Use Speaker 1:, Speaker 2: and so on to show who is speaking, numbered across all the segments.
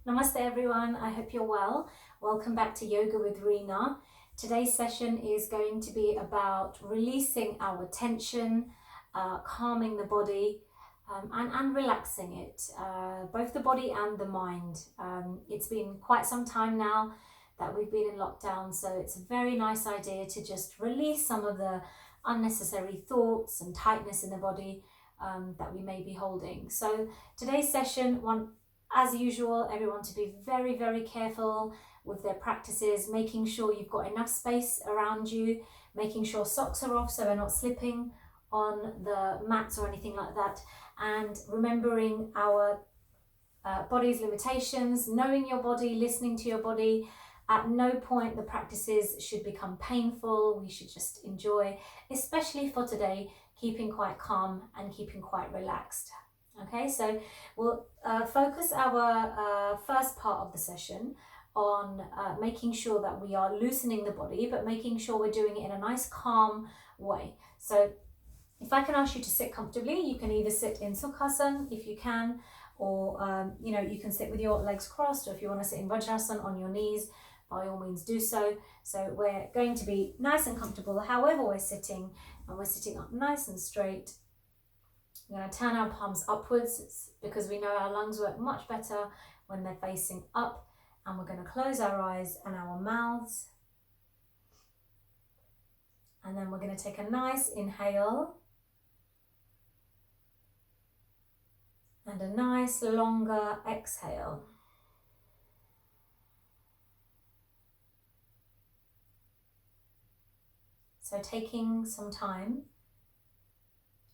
Speaker 1: Namaste everyone, I hope you're well. Welcome back to Yoga with Reena. Today's session is going to be about releasing our tension, calming the body and relaxing it, both the body and the mind. It's been quite some time now that we've been in lockdown, so it's a very nice idea to just release some of the unnecessary thoughts and tightness in the body that we may be holding. So today's session, as usual, everyone to be very, very careful with their practices, making sure you've got enough space around you, making sure socks are off so we're not slipping on the mats or anything like that, and remembering our body's limitations, knowing your body, listening to your body. At no point the practices should become painful. We should just enjoy, especially for today, keeping quite calm and keeping quite relaxed. Okay, so we'll focus our first part of the session on making sure that we are loosening the body, but making sure we're doing it in a nice calm way. So if I can ask you to sit comfortably, you can either sit in Sukhasana if you can, or you can sit with your legs crossed, or if you want to sit in Vajrasana on your knees, by all means do so. So we're going to be nice and comfortable however we're sitting, and we're sitting up nice and straight. We're going to turn our palms upwards because we know our lungs work much better when they're facing up, and we're going to close our eyes and our mouths, and then we're going to take a nice inhale and a nice longer exhale. So taking some time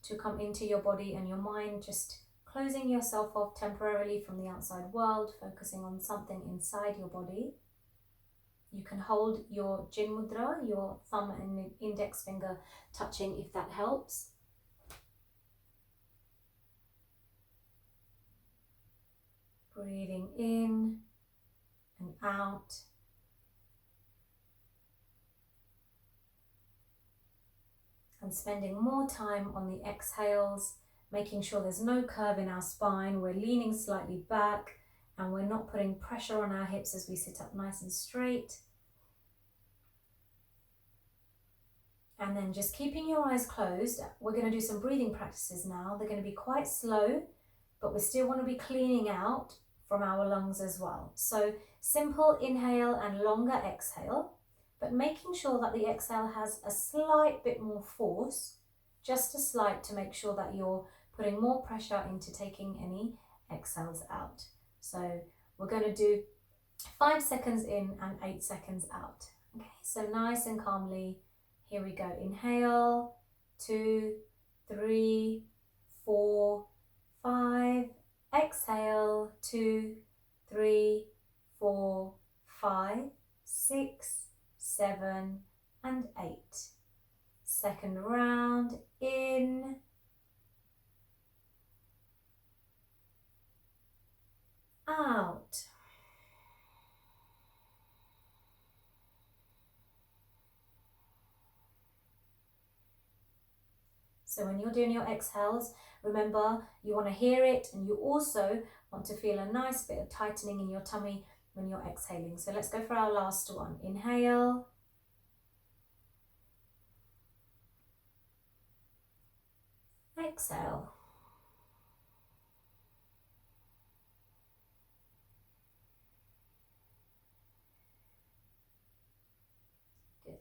Speaker 1: to come into your body and your mind, just closing yourself off temporarily from the outside world, focusing on something inside your body. You can hold your Jin Mudra, your thumb and index finger touching if that helps. Breathing in and out. And spending more time on the exhales, making sure there's no curve in our spine. We're leaning slightly back and we're not putting pressure on our hips as we sit up nice and straight. And then just keeping your eyes closed, we're going to do some breathing practices now. They're going to be quite slow, but we still want to be cleaning out from our lungs as well. So simple inhale and longer exhale, but making sure that the exhale has a slight bit more force, just a slight, to make sure that you're putting more pressure into taking any exhales out. So we're going to do 5 seconds in and 8 seconds out. Okay, so nice and calmly, here we go. Inhale, 2, 3, 4, 5. Exhale, 2, 3, 4, 5, 6, 7 and 8. Second round, in, out. So when you're doing your exhales, remember you want to hear it, and you also want to feel a nice bit of tightening in your tummy when you're exhaling. So let's go for our last one. Inhale. Exhale. Good.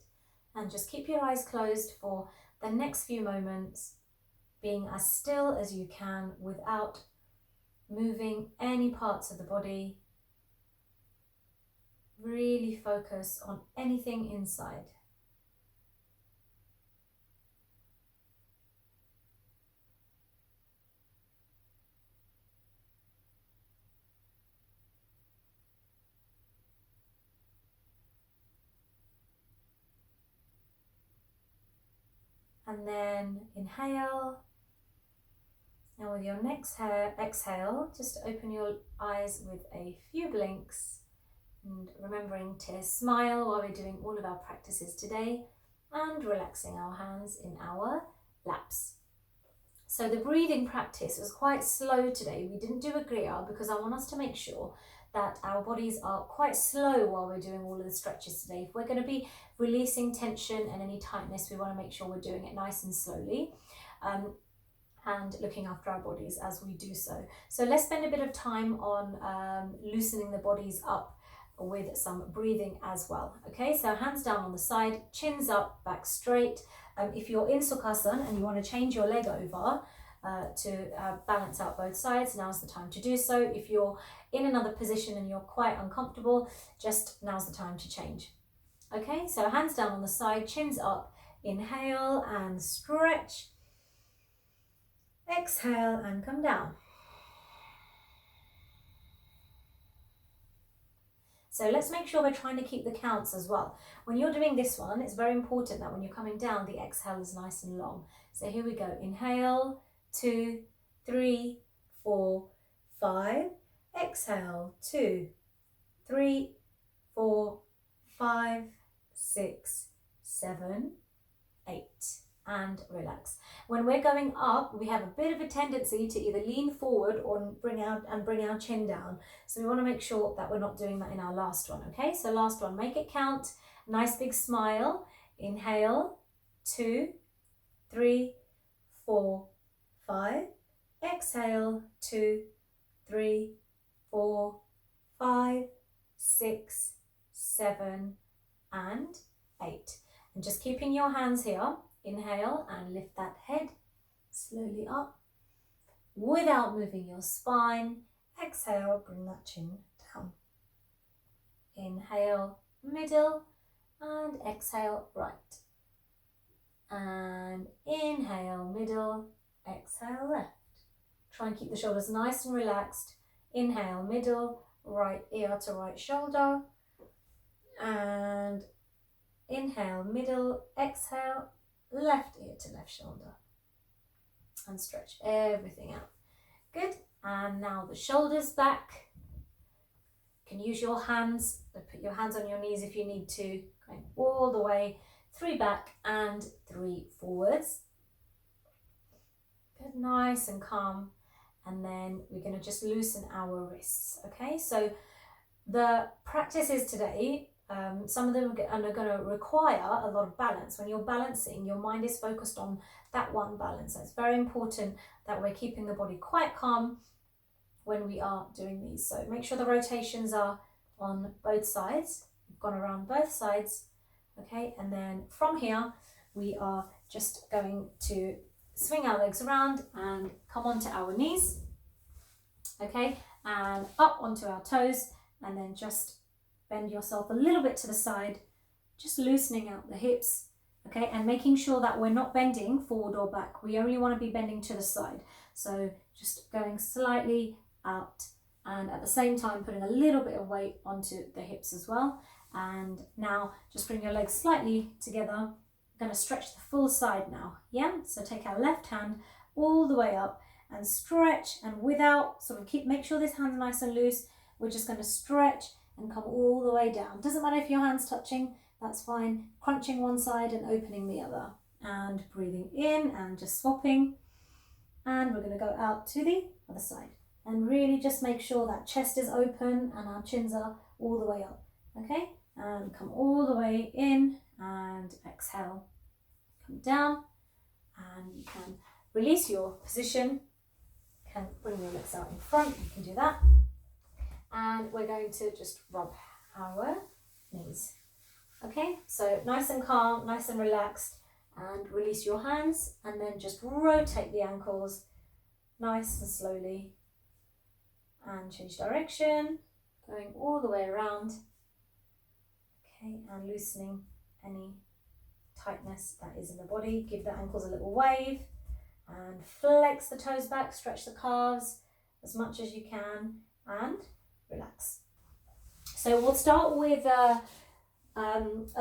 Speaker 1: And just keep your eyes closed for the next few moments, being as still as you can without moving any parts of the body. Really focus on anything inside. And then inhale. Now with your next exhale, just open your eyes with a few blinks, and remembering to smile while we're doing all of our practices today, and relaxing our hands in our laps. So the breathing practice was quite slow today. We didn't do a Kriya because I want us to make sure that our bodies are quite slow while we're doing all of the stretches today. If we're going to be releasing tension and any tightness, we want to make sure we're doing it nice and slowly. And looking after our bodies as we do so. So let's spend a bit of time on loosening the bodies up with some breathing as well. Okay, so hands down on the side, chins up, back straight. If you're in Sukhasana and you want to change your leg over to balance out both sides, now's the time to do so. If you're in another position and you're quite uncomfortable, just now's the time to change. Okay, so hands down on the side, chins up, inhale and stretch. Exhale and come down. So let's make sure we're trying to keep the counts as well. When you're doing this one, it's very important that when you're coming down, the exhale is nice and long. So here we go. Inhale, 2, 3, 4, 5. Exhale, 2, 3, 4, 5, 6, 7, 8. And relax. When we're going up, we have a bit of a tendency to either lean forward or bring our chin down. So we want to make sure that we're not doing that in our last one. Okay, so last one, make it count. Nice big smile. Inhale, 2, 3, 4, 5. Exhale, 2, 3, 4, 5, 6, 7, and 8. And just keeping your hands here. Inhale and lift that head slowly up without moving your spine. Exhale, bring that chin down. Inhale, middle, and exhale, right. And inhale, middle, exhale, left. Try and keep the shoulders nice and relaxed. Inhale, middle, right ear to right shoulder. And inhale, middle, exhale, left ear to left shoulder, and stretch everything out. Good. And now the shoulders back. You can use your hands, put your hands on your knees if you need to, going all the way, 3 back and 3 forwards. Good, nice and calm. And then we're going to just loosen our wrists. Okay, so the practices today, some of them are going to require a lot of balance. When you're balancing, your mind is focused on that one balance. So it's very important that we're keeping the body quite calm when we are doing these. So make sure the rotations are on both sides. We've gone around both sides. Okay, and then from here, we are just going to swing our legs around and come onto our knees. Okay, and up onto our toes, and then just bend yourself a little bit to the side, just loosening out the hips, okay, and making sure that we're not bending forward or back. We only want to be bending to the side. So just going slightly out, and at the same time putting a little bit of weight onto the hips as well. And now just bring your legs slightly together. I'm going to stretch the full side now, yeah? So take our left hand all the way up and stretch, and without make sure this hand's nice and loose. We're just going to stretch and come all the way down. Doesn't matter if your hand's touching, that's fine. Crunching one side and opening the other. And breathing in and just swapping. And we're going to go out to the other side. And really just make sure that chest is open and our chins are all the way up. Okay? And come all the way in and exhale. Come down. And you can release your position. You can bring your legs out in front. You can do that. And we're going to just rub our knees. Okay, so nice and calm, nice and relaxed, and release your hands, and then just rotate the ankles nice and slowly, and change direction, going all the way around. Okay, and loosening any tightness that is in the body. Give the ankles a little wave, and flex the toes back, stretch the calves as much as you can, and relax. So we'll start with a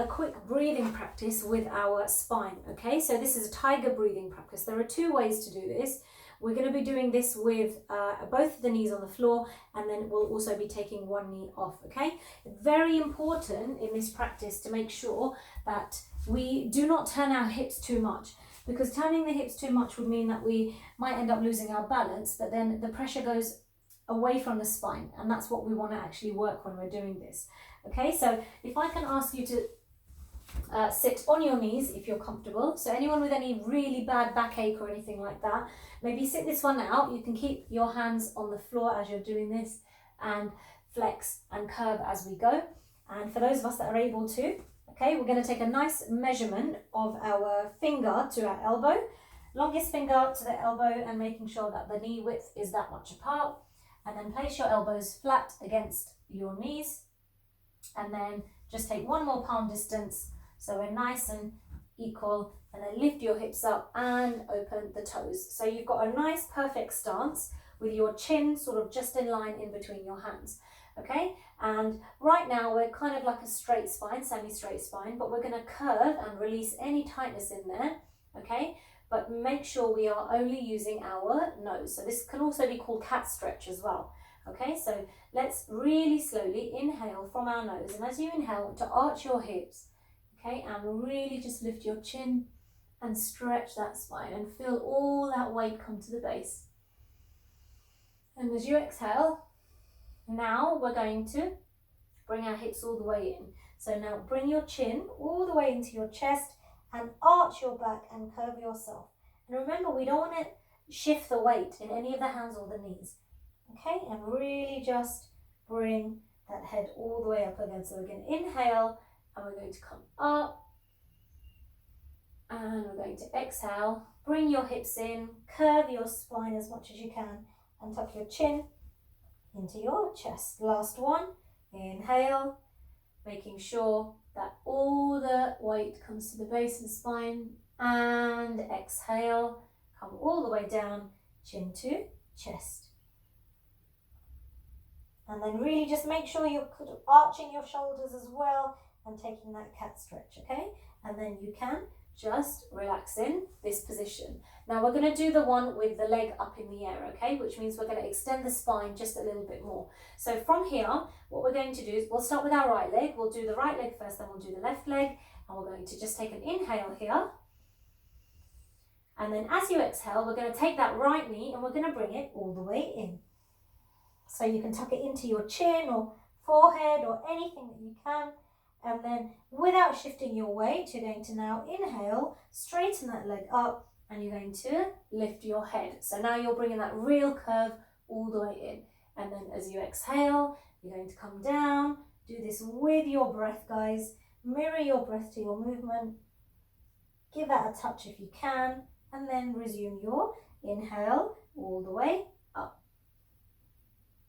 Speaker 1: quick breathing practice with our spine. Okay, so this is a tiger breathing practice. There are 2 ways to do this. We're going to be doing this with both the knees on the floor, and then we'll also be taking one knee off. Okay, very important in this practice to make sure that we do not turn our hips too much, because turning the hips too much would mean that we might end up losing our balance, but then the pressure goes away from the spine, and that's what we want to actually work when we're doing this. Okay, so if I can ask you to sit on your knees if you're comfortable. So anyone with any really bad backache or anything like that, maybe sit this one out. You can keep your hands on the floor as you're doing this and flex and curve as we go. And for those of us that are able to, okay, we're going to take a nice measurement of our finger to our elbow, longest finger to the elbow, and making sure that the knee width is that much apart. And then place your elbows flat against your knees, and then just take one more palm distance so we're nice and equal, and then lift your hips up and open the toes. So you've got a nice perfect stance with your chin sort of just in line in between your hands. Okay, and right now we're kind of like a straight spine, semi-straight spine, but we're going to curve and release any tightness in there. Okay, but make sure we are only using our nose. So this can also be called cat stretch as well. Okay, so let's really slowly inhale from our nose, and as you inhale, to arch your hips, okay, and really just lift your chin and stretch that spine and feel all that weight come to the base. And as you exhale, now we're going to bring our hips all the way in. So now bring your chin all the way into your chest and arch your back and curve yourself. And remember, we don't want to shift the weight in any of the hands or the knees. Okay, and really just bring that head all the way up again. So we're going to inhale, and we're going to come up, and we're going to exhale. Bring your hips in, curve your spine as much as you can, and tuck your chin into your chest. Last one, inhale, making sure that all the weight comes to the base of the spine, and exhale, come all the way down, chin to chest. And then really just make sure you're arching your shoulders as well and taking that cat stretch, okay? And then you can just relax in this position. Now we're going to do the one with the leg up in the air, okay? Which means we're going to extend the spine just a little bit more. So from here, what we're going to do is we'll start with our right leg. We'll do the right leg first, then we'll do the left leg. And we're going to just take an inhale here. And then as you exhale, we're going to take that right knee and we're going to bring it all the way in. So you can tuck it into your chin or forehead or anything that you can. And then without shifting your weight, you're going to now inhale, straighten that leg up, and you're going to lift your head. So now you're bringing that real curve all the way in. And then as you exhale, you're going to come down. Do this with your breath, guys. Mirror your breath to your movement. Give that a touch if you can. And then resume your inhale all the way up.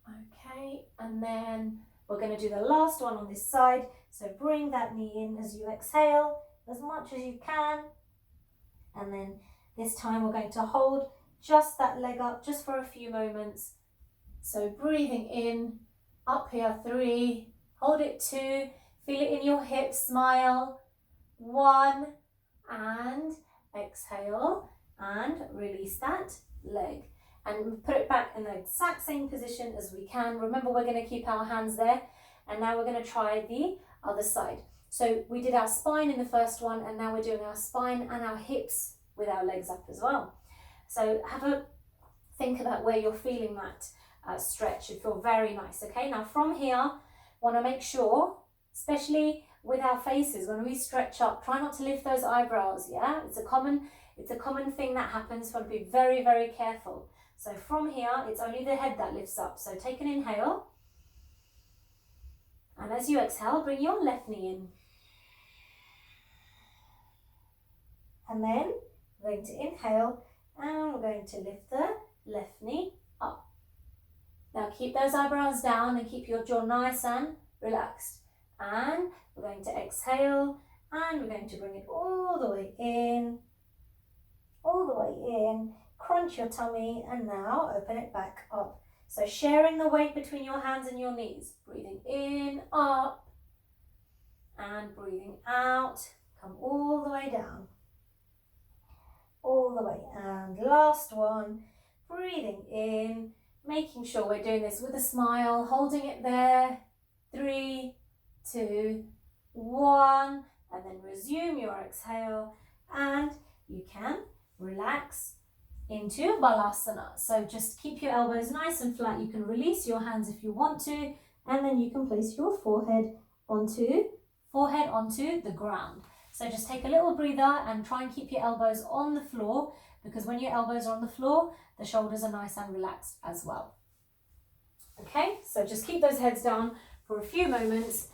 Speaker 1: Okay, and then we're going to do the last one on this side. So bring that knee in as you exhale as much as you can. And then this time we're going to hold just that leg up just for a few moments. So breathing in, up here, 3, hold it 2, feel it in your hips, smile, 1, and exhale, and release that leg. And put it back in the exact same position as we can. Remember, we're going to keep our hands there. And now we're going to try the other side. So we did our spine in the first one, and now we're doing our spine and our hips with our legs up as well. So have a think about where you're feeling that stretch. It feels very nice. Okay, now from here, want to make sure, especially with our faces, when we stretch up, try not to lift those eyebrows. Yeah, it's a common thing that happens. Want to be very, very careful. So from here, it's only the head that lifts up. So take an inhale. And as you exhale, bring your left knee in. And then we're going to inhale, and we're going to lift the left knee up. Now keep those eyebrows down and keep your jaw nice and relaxed. And we're going to exhale, and we're going to bring it all the way in. All the way in. Crunch your tummy, and now open it back up. So sharing the weight between your hands and your knees. Breathing in, up, and breathing out. Come all the way down. All the way. And last one. Breathing in, making sure we're doing this with a smile, holding it there. 3, 2, 1, and then resume your exhale, and you can relax into Balasana. So just keep your elbows nice and flat. You can release your hands if you want to, and then you can place your forehead onto the ground. So just take a little breather and try and keep your elbows on the floor, because when your elbows are on the floor, the shoulders are nice and relaxed as well. Okay, so just keep those heads down for a few moments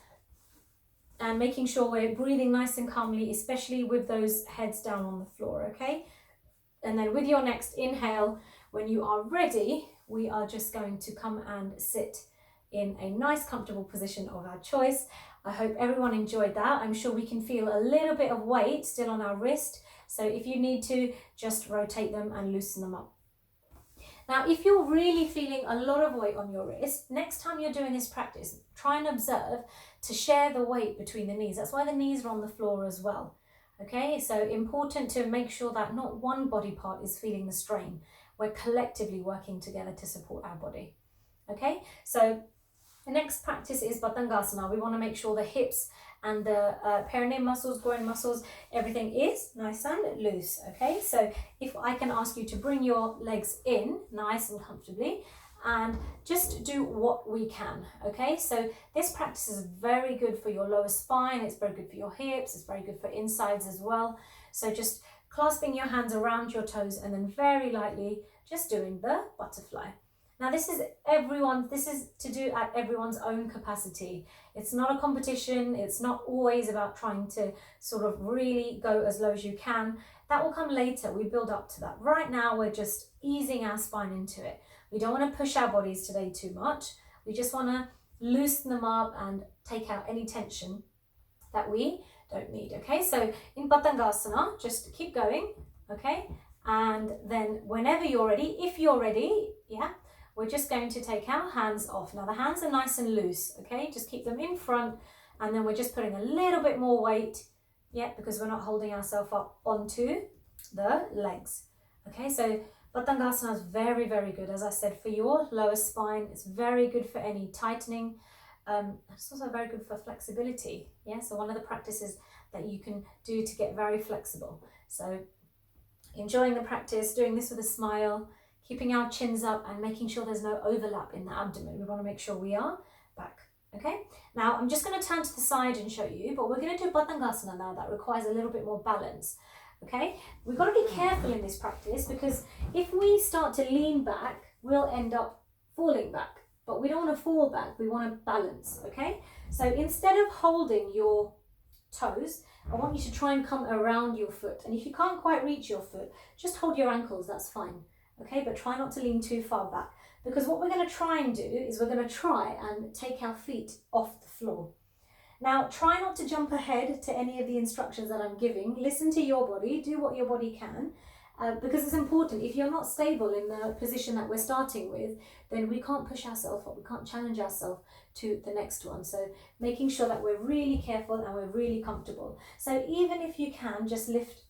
Speaker 1: and making sure we're breathing nice and calmly, especially with those heads down on the floor, okay? And then with your next inhale, when you are ready, we are just going to come and sit in a nice comfortable position of our choice. I hope everyone enjoyed that. I'm sure we can feel a little bit of weight still on our wrist. So if you need to, just rotate them and loosen them up. Now, if you're really feeling a lot of weight on your wrist, next time you're doing this practice, try and observe to share the weight between the knees. That's why the knees are on the floor as well. Okay, so important to make sure that not one body part is feeling the strain. We're collectively working together to support our body. Okay, so the next practice is Batangasana. We want to make sure the hips and the perineum muscles, groin muscles, everything is nice and loose. Okay, so if I can ask you to bring your legs in nice and comfortably and just do what we can. Okay, so this practice is very good for your lower spine. It's very good for your hips. It's very good for insides as well. So just clasping your hands around your toes and then very lightly just doing the butterfly. Now this is to do at everyone's own capacity. It's not a competition. It's not always about trying to sort of really go as low as you can. That will come later. We build up to that. Right now we're just easing our spine into it. We don't want to push our bodies today too much. We just want to loosen them up and take out any tension that we don't need. Okay, so in Batangasana, just keep going. Okay, and then whenever you're ready, if you're ready, yeah, we're just going to take our hands off. Now the hands are nice and loose, okay? Just keep them in front, and then we're just putting a little bit more weight, yeah, because we're not holding ourselves up onto the legs. Okay, so Batangasana is very, very good. As I said, for your lower spine, it's very good for any tightening. It's also very good for flexibility, yeah? So one of the practices that you can do to get very flexible. So enjoying the practice, doing this with a smile, keeping our chins up and making sure there's no overlap in the abdomen. We want to make sure we are back, okay? Now, I'm just going to turn to the side and show you, but we're going to do Batangasana now. That requires a little bit more balance, okay? We've got to be careful in this practice, because if we start to lean back, we'll end up falling back. But we don't want to fall back, we want to balance, okay? So instead of holding your toes, I want you to try and come around your foot. And if you can't quite reach your foot, just hold your ankles, that's fine. Okay, but try not to lean too far back, because what we're going to try and do is we're going to try and take our feet off the floor. Now, try not to jump ahead to any of the instructions that I'm giving. Listen to your body, do what your body can, because it's important. If you're not stable in the position that we're starting with, then we can't push ourselves up, we can't challenge ourselves to the next one. So making sure that we're really careful and we're really comfortable. So even if you can, just lift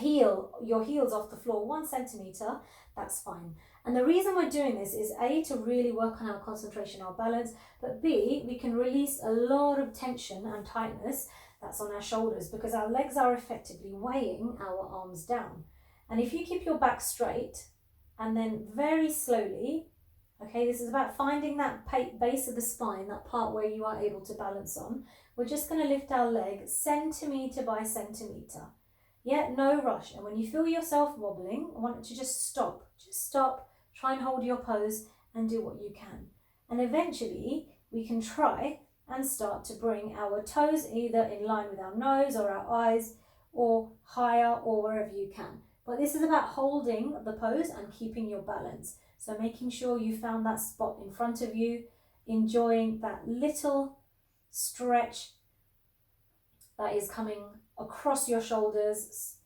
Speaker 1: your heels off the floor 1 centimeter, that's fine. And the reason we're doing this is A, to really work on our concentration, our balance, but B, we can release a lot of tension and tightness that's on our shoulders, because our legs are effectively weighing our arms down. And if you keep your back straight and then very slowly, okay, this is about finding that base of the spine, that part where you are able to balance on, we're just going to lift our leg centimeter by centimeter. Yeah, no rush. And when you feel yourself wobbling, I want it to just stop. Just stop, try and hold your pose and do what you can. And eventually we can try and start to bring our toes either in line with our nose or our eyes, or higher, or wherever you can. But this is about holding the pose and keeping your balance. So making sure you found that spot in front of you, enjoying that little stretch that is coming across your shoulders,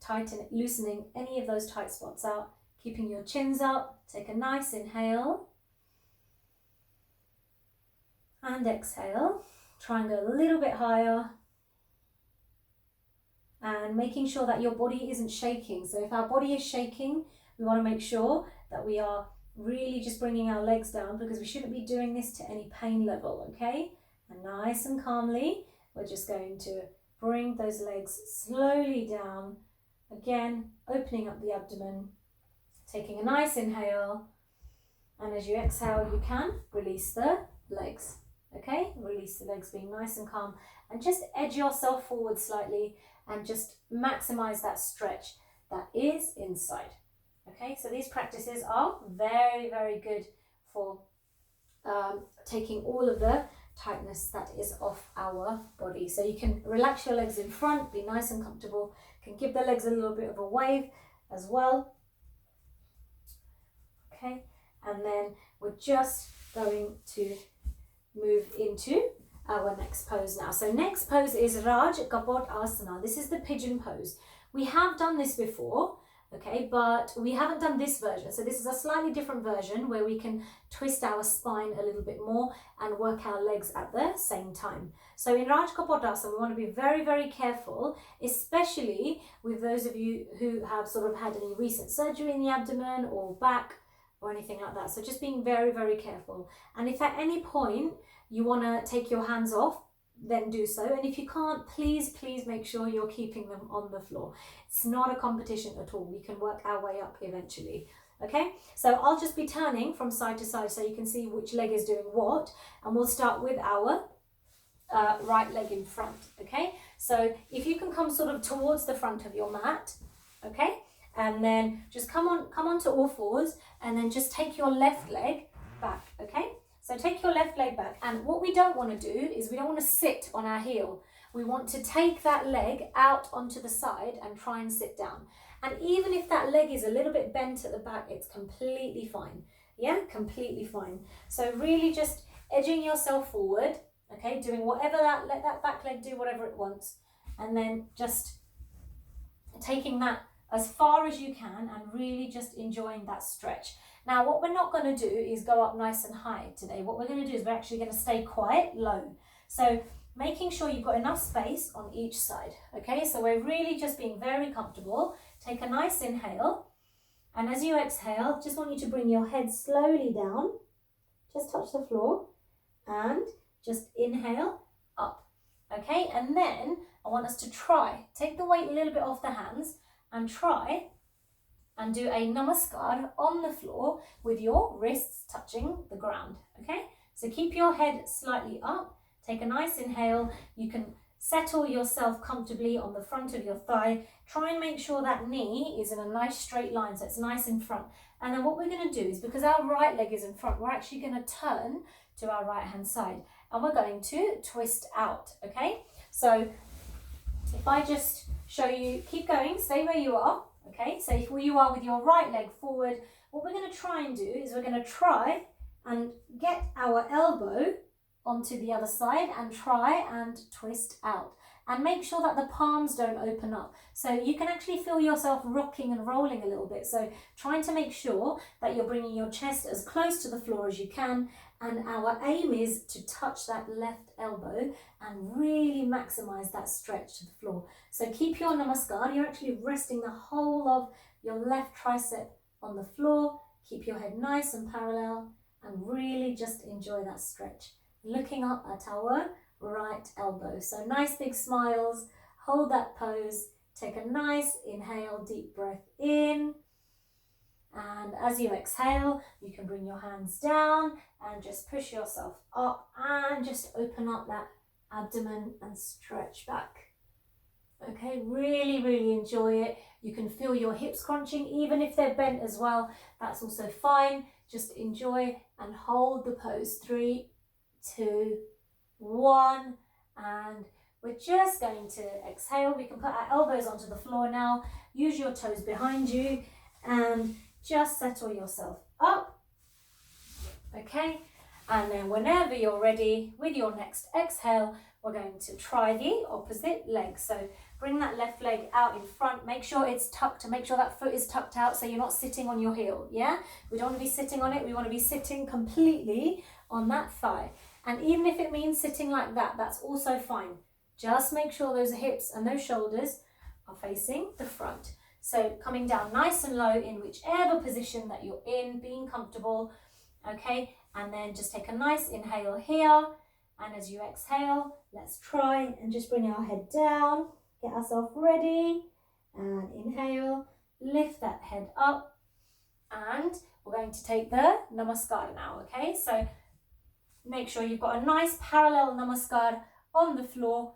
Speaker 1: loosening any of those tight spots out, keeping your chins up. Take a nice inhale and exhale. Try and go a little bit higher, and making sure that your body isn't shaking. So if our body is shaking, we want to make sure that we are really just bringing our legs down, because we shouldn't be doing this to any pain level, okay? And nice and calmly, we're just going to bring those legs slowly down. Again, opening up the abdomen Taking a nice inhale, and as you exhale, you can release the legs. Okay, release the legs, being nice and calm, and just edge yourself forward slightly and just maximize that stretch that is inside. Okay, so these practices are very, very good for taking all of the tightness that is off our body. So you can relax your legs in front, be nice and comfortable, can give the legs a little bit of a wave as well. Okay, and then we're just going to move into our next pose now. So next pose is Raj Kapot Asana. This is the pigeon pose. We have done this before, okay, but we haven't done this version. So this is a slightly different version where we can twist our spine a little bit more and work our legs at the same time. So in Raj Kapot Asana, we want to be very, very careful, especially with those of you who have sort of had any recent surgery in the abdomen or back or anything like that. So just being very, very careful. And if at any point you want to take your hands off, then do so. And if you can't, please make sure you're keeping them on the floor. It's not a competition at all. We can work our way up eventually. Okay, so I'll just be turning from side to side so you can see which leg is doing what. And we'll start with our right leg in front. Okay, so if you can come sort of towards the front of your mat, okay, and then just come on to all fours, and then just take your left leg back. Okay, so take your left leg back, and what we don't want to do is we don't want to sit on our heel. We want to take that leg out onto the side and try and sit down. And even if that leg is a little bit bent at the back, it's completely fine. Yeah, completely fine. So really just edging yourself forward, okay, doing whatever let that back leg do whatever it wants, and then just taking that as far as you can and really just enjoying that stretch. Now, what we're not going to do is go up nice and high today. What we're going to do is we're actually going to stay quite low. So making sure you've got enough space on each side. Okay, so we're really just being very comfortable. Take a nice inhale. And as you exhale, just want you to bring your head slowly down. Just touch the floor and just inhale up. Okay, and then I want us to try. Take the weight a little bit off the hands and try and do a namaskar on the floor with your wrists touching the ground. Okay, so keep your head slightly up. Take a nice inhale. You can settle yourself comfortably on the front of your thigh. Try and make sure that knee is in a nice straight line, so it's nice in front. And then what we're going to do is, because our right leg is in front, we're actually going to turn to our right hand side and we're going to twist out. Okay, so if I just show you, keep going, stay where you are. Okay, so if you are with your right leg forward, what we're going to try and do is we're going to try and get our elbow onto the other side and try and twist out. And make sure that the palms don't open up. So you can actually feel yourself rocking and rolling a little bit. So trying to make sure that you're bringing your chest as close to the floor as you can. And our aim is to touch that left elbow and really maximize that stretch to the floor. So keep your namaskar. You're actually resting the whole of your left tricep on the floor. Keep your head nice and parallel and really just enjoy that stretch. Looking up at our right elbow. So nice big smiles. Hold that pose. Take a nice inhale, deep breath in. And as you exhale, you can bring your hands down and just push yourself up and just open up that abdomen and stretch back. Okay, really enjoy it. You can feel your hips crunching, even if they're bent as well. That's also fine. Just enjoy and hold the pose. 3, 2, 1, and we're just going to exhale. We can put our elbows onto the floor now. Use your toes behind you and just settle yourself up. Okay, and then whenever you're ready with your next exhale, we're going to try the opposite leg. So bring that left leg out in front. Make sure it's tucked, to make sure that foot is tucked out so you're not sitting on your heel. Yeah, we don't want to be sitting on it. We want to be sitting completely on that thigh. And even if it means sitting like that, that's also fine. Just make sure those hips and those shoulders are facing the front. So coming down nice and low in whichever position that you're in, being comfortable, okay? And then just take a nice inhale here. And as you exhale, let's try and just bring our head down, get ourselves ready, and inhale, lift that head up, And we're going to take the namaskar now, okay? So make sure you've got a nice parallel namaskar on the floor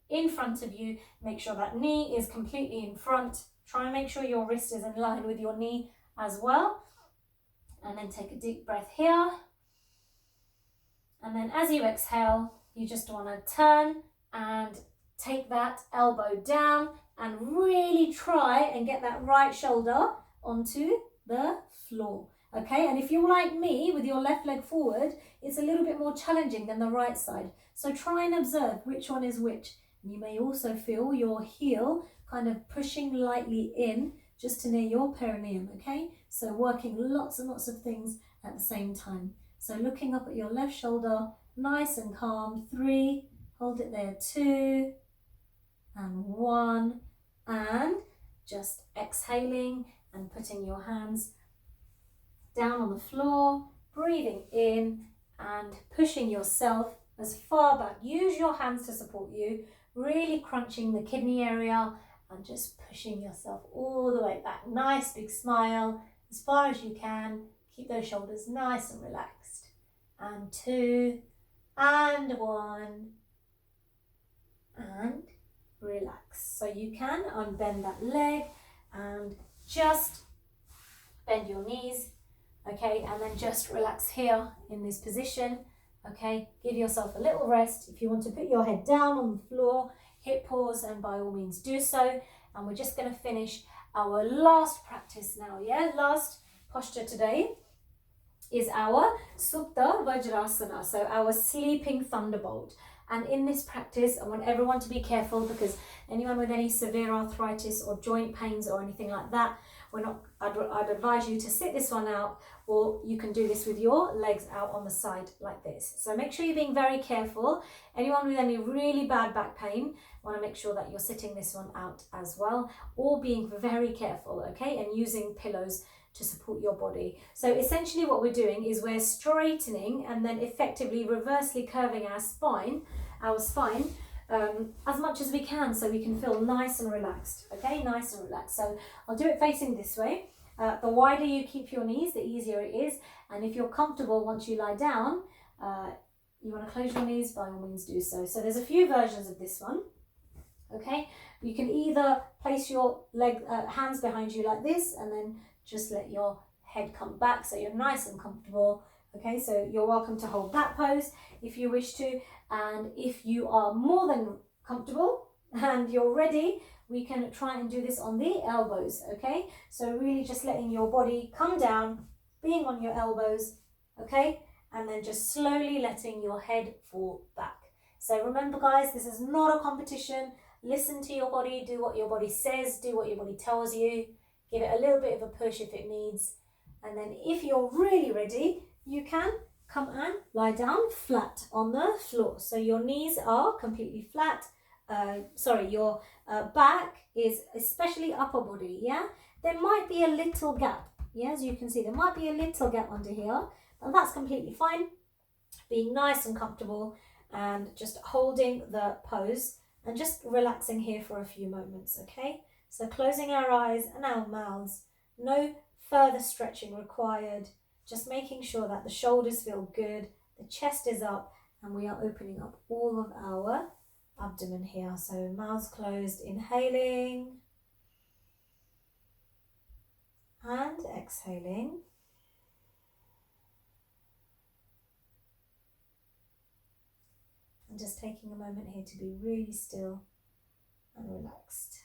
Speaker 1: in front of you. Make sure that knee is completely in front. Try and make sure your wrist is in line with your knee as well. And then take a deep breath here. And then as you exhale, you just want to turn and take that elbow down and really try and get that right shoulder onto the floor. Okay, and if you're like me with your left leg forward, it's a little bit more challenging than the right side. So try and observe which one is which. You may also feel your heel kind of pushing lightly in just to near your perineum, okay? So working lots and lots of things at the same time. So looking up at your left shoulder, nice and calm, 3, hold it there, 2, and 1, and just exhaling and putting your hands down on the floor, breathing in and pushing yourself as far back. Use your hands to support you, really crunching the kidney area and just pushing yourself all the way back. Nice big smile as far as you can. Keep those shoulders nice and relaxed. And 2, and 1, and relax. So you can unbend that leg and just bend your knees. Okay, and then just relax here in this position. Okay, give yourself a little rest. If you want to put your head down on the floor, hit pause and by all means do so. And we're just going to finish our last practice now, yeah? Last posture today is our Supta Vajrasana, so our sleeping thunderbolt. And in this practice, I want everyone to be careful because anyone with any severe arthritis or joint pains or anything like that, I'd advise you to sit this one out, or you can do this with your legs out on the side like this. So make sure you're being very careful. Anyone with any really bad back pain, want to make sure that you're sitting this one out as well, or being very careful, okay, and using pillows to support your body. So essentially what we're doing is we're straightening and then effectively reversely curving our spine as much as we can, so we can feel nice and relaxed, okay, nice and relaxed. So I'll do it facing this way. The wider you keep your knees, the easier it is. And if you're comfortable once you lie down, you want to close your knees, by all means do so. So there's a few versions of this one, okay. You can either place your hands behind you like this and then just let your head come back so you're nice and comfortable. Okay, so you're welcome to hold that pose if you wish to. And if you are more than comfortable and you're ready, we can try and do this on the elbows, okay? So really just letting your body come down, being on your elbows, okay? And then just slowly letting your head fall back. So remember guys, this is not a competition. Listen to your body, do what your body says, do what your body tells you. Give it a little bit of a push if it needs. And then if you're really ready, you can come and lie down flat on the floor. So your knees are completely flat. Your back is especially upper body, yeah? There might be a little gap, yeah? As you can see, there might be a little gap under here, and that's completely fine. Being nice and comfortable and just holding the pose and just relaxing here for a few moments, okay? So closing our eyes and our mouths, no further stretching required, just making sure that the shoulders feel good, the chest is up, and we are opening up all of our abdomen here. So mouths closed, inhaling and exhaling. And just taking a moment here to be really still and relaxed.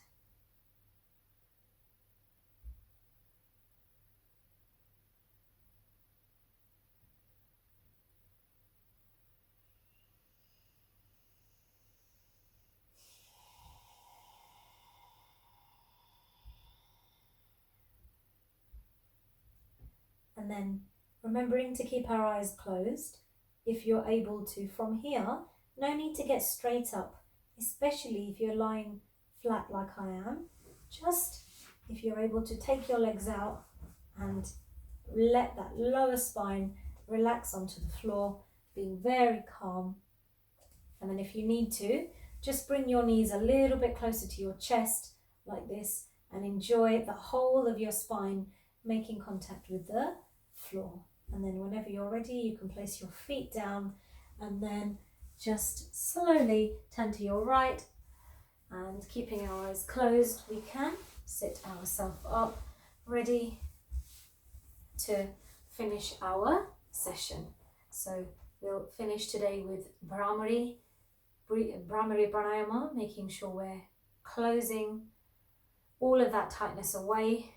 Speaker 1: And then remembering to keep our eyes closed, if you're able to from here. No need to get straight up, especially if you're lying flat like I am. Just if you're able to take your legs out and let that lower spine relax onto the floor, being very calm. And then if you need to, just bring your knees a little bit closer to your chest like this and enjoy the whole of your spine making contact with the floor. And then whenever you're ready, you can place your feet down and then just slowly turn to your right, and keeping our eyes closed, we can sit ourselves up, ready to finish our session. So we'll finish today with Brahmari Barayama, making sure we're closing all of that tightness away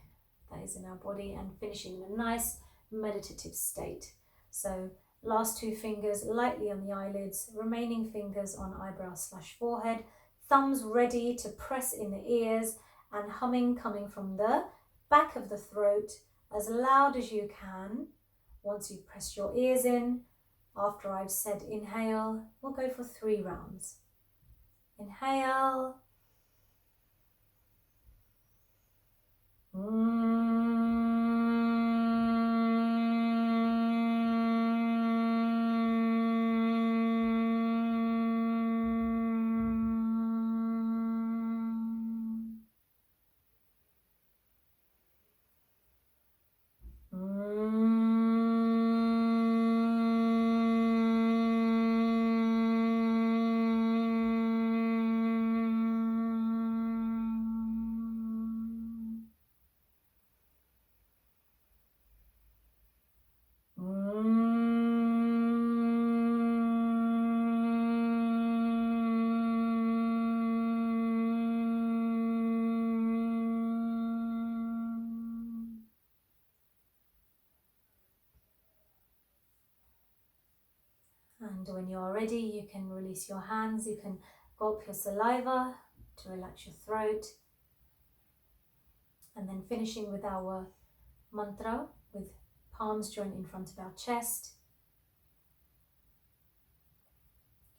Speaker 1: that is in our body and finishing in a nice meditative state. So last two fingers lightly on the eyelids, remaining fingers on eyebrow/forehead, thumbs ready to press in the ears, and humming coming from the back of the throat as loud as you can. Once you've pressed your ears in, after I've said inhale, we'll go for 3 rounds. Inhale. And when you're ready, you can release your hands, you can gulp your saliva to relax your throat. And then finishing with our mantra with palms joined in front of our chest.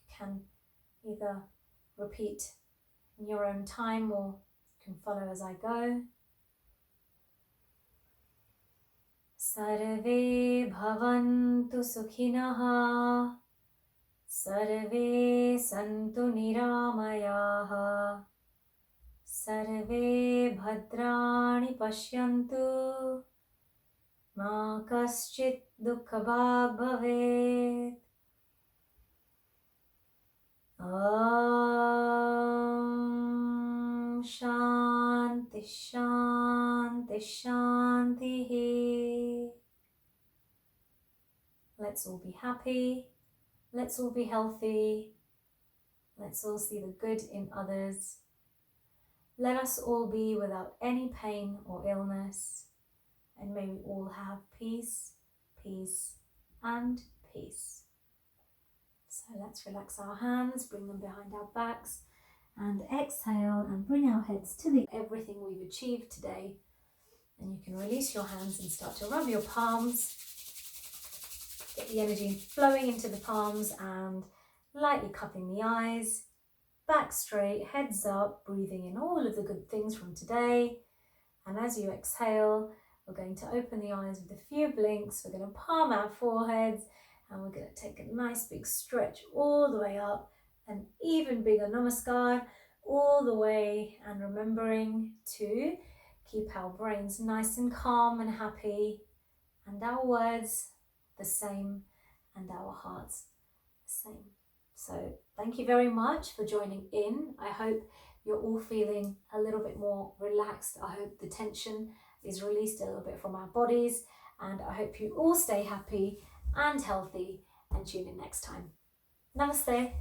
Speaker 1: You can either repeat in your own time or you can follow as I go. Sarve bhavantu sukhinah, sarve santu niramayaha, sarve bhadrani pashyantu, ma kaschit dukkhabhag bhavet. Om Shanti Shanti Shanti. Let's all be happy. Let's all be healthy. Let's all see the good in others. Let us all be without any pain or illness. And may we all have peace, peace, and peace. So let's relax our hands, bring them behind our backs, and exhale and bring our heads to the everything we've achieved today. And you can release your hands and start to rub your palms. Get the energy flowing into the palms and lightly cupping the eyes. Back straight, heads up, breathing in all of the good things from today. And as you exhale, we're going to open the eyes with a few blinks. We're going to palm our foreheads and we're going to take a nice big stretch all the way up. An even bigger namaskar all the way, and remembering to keep our brains nice and calm and happy, and our words the same, and our hearts the same. So thank you very much for joining in. I hope you're all feeling a little bit more relaxed. I hope the tension is released a little bit from our bodies, and I hope you all stay happy and healthy, and tune in next time. Namaste.